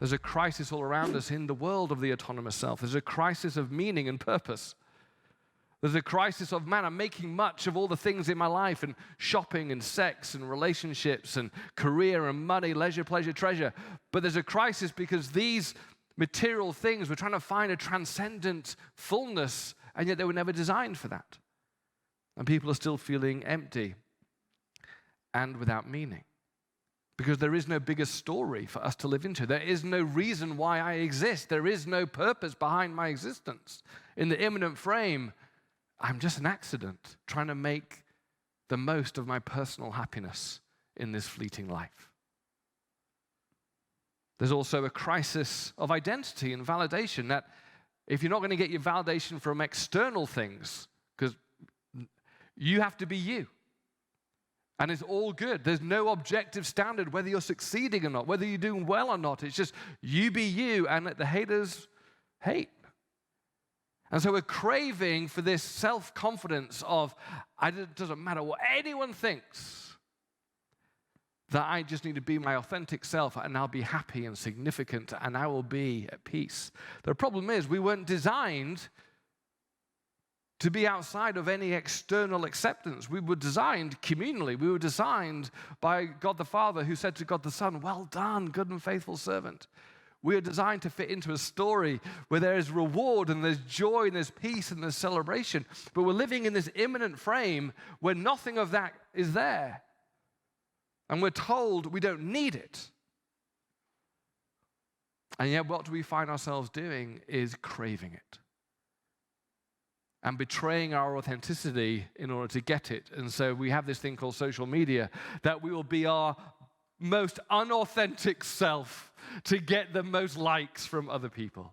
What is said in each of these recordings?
There's a crisis all around us in the world of the autonomous self. There's a crisis of meaning and purpose. There's a crisis of, man, I'm making much of all the things in my life, and shopping and sex and relationships and career and money, leisure, pleasure, treasure. But there's a crisis because these material things, we're trying to find a transcendent fullness, and yet they were never designed for that. And people are still feeling empty and without meaning because there is no bigger story for us to live into. There is no reason why I exist. There is no purpose behind my existence. In the immanent frame, I'm just an accident trying to make the most of my personal happiness in this fleeting life. There's also a crisis of identity and validation, that if you're not going to get your validation from external things, because you have to be you. And it's all good. There's no objective standard whether you're succeeding or not, whether you're doing well or not. It's just you be you and let the haters hate. And so we're craving for this self-confidence of, it doesn't matter what anyone thinks, that I just need to be my authentic self and I'll be happy and significant and I will be at peace. The problem is we weren't designed to be outside of any external acceptance. We were designed communally. We were designed by God the Father, who said to God the Son, well done, good and faithful servant. We are designed to fit into a story where there is reward and there's joy and there's peace and there's celebration. But we're living in this immanent frame where nothing of that is there. And we're told we don't need it. And yet what do we find ourselves doing is craving it and betraying our authenticity in order to get it. And so we have this thing called social media, that we will be our most unauthentic self to get the most likes from other people.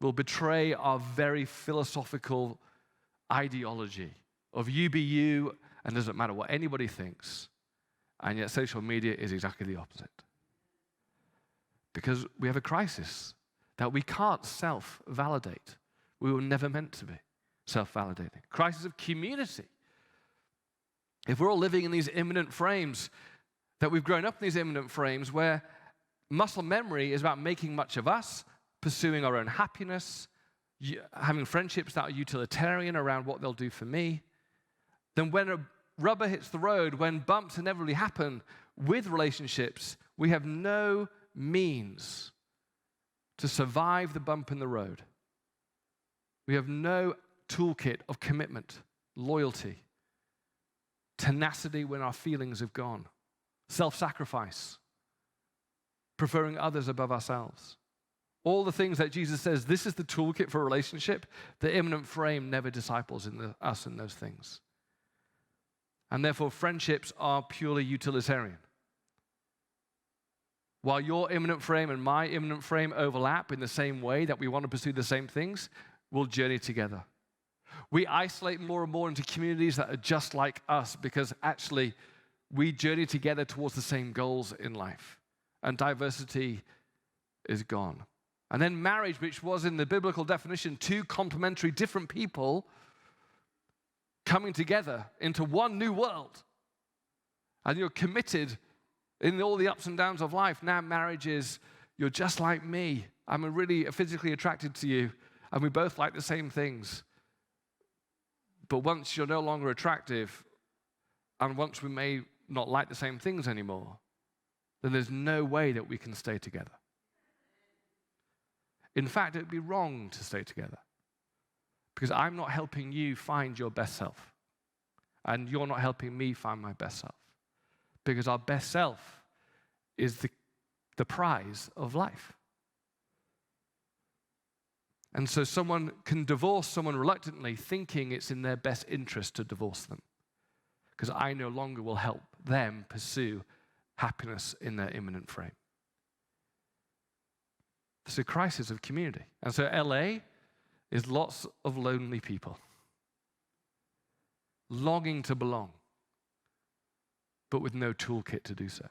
We'll betray our very philosophical ideology of you be you and it doesn't matter what anybody thinks. And yet social media is exactly the opposite. Because we have a crisis that we can't self-validate. We were never meant to be self-validating. Crisis of community. If we're all living in these immanent frames, that we've grown up in these immanent frames where muscle memory is about making much of us, pursuing our own happiness, having friendships that are utilitarian around what they'll do for me, then when a rubber hits the road, when bumps inevitably happen with relationships, we have no means to survive the bump in the road. We have no toolkit of commitment, loyalty, tenacity when our feelings have gone, self-sacrifice, preferring others above ourselves. All the things that Jesus says, this is the toolkit for a relationship, the immanent frame never disciples us in those things. And therefore, friendships are purely utilitarian. While your immanent frame and my immanent frame overlap in the same way that we want to pursue the same things, we'll journey together. We isolate more and more into communities that are just like us because actually we journey together towards the same goals in life. And diversity is gone. And then marriage, which was in the biblical definition, two complementary different people coming together into one new world. And you're committed in all the ups and downs of life. Now marriage is, you're just like me. I'm really physically attracted to you. And we both like the same things. But once you're no longer attractive, and once we may not like the same things anymore, then there's no way that we can stay together. In fact, it would be wrong to stay together. Because I'm not helping you find your best self. And you're not helping me find my best self. Because our best self is the prize of life. And so someone can divorce someone reluctantly, thinking it's in their best interest to divorce them. Because I no longer will help them pursue happiness in their immanent frame. It's a crisis of community. And so LA is lots of lonely people longing to belong, but with no toolkit to do so.